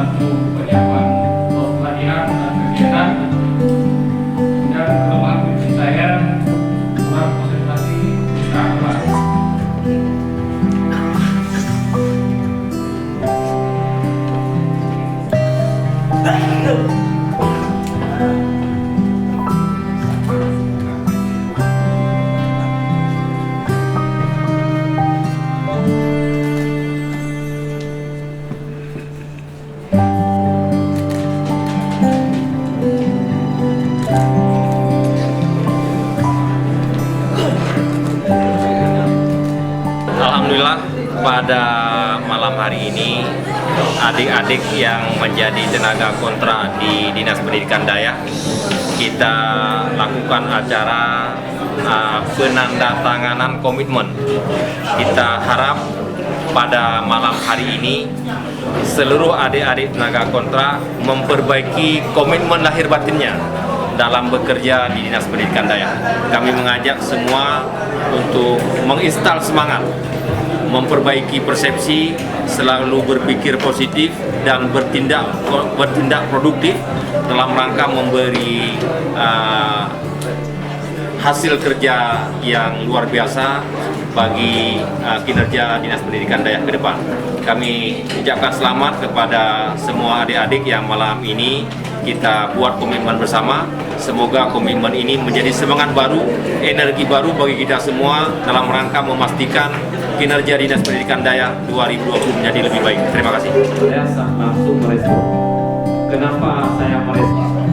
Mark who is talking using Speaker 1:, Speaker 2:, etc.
Speaker 1: membantu penyiapan pelatihan dan kegiatan. Dan kelemahan fungsi saya kurang konsentrasi saat kelas.
Speaker 2: Alhamdulillah pada malam hari ini adik-adik yang menjadi tenaga kontrak di Dinas Pendidikan Dayak kita lakukan acara penandatanganan komitmen. Kita harap pada malam hari ini seluruh adik-adik tenaga kontrak memperbaiki komitmen lahir batinnya dalam bekerja di Dinas Pendidikan Dayak. Kami mengajak semua untuk menginstal semangat, memperbaiki persepsi, selalu berpikir positif dan bertindak produktif dalam rangka memberi hasil kerja yang luar biasa bagi kinerja Dinas Pendidikan Dayak ke depan. Kami ucapkan selamat kepada semua adik-adik yang malam ini kita buat komitmen bersama. Semoga komitmen ini menjadi semangat baru, energi baru bagi kita semua dalam rangka memastikan kinerja Dinas Pendidikan Dayak 2020 menjadi lebih baik. Terima kasih.
Speaker 3: Saya langsung merespon. Kenapa saya merespon?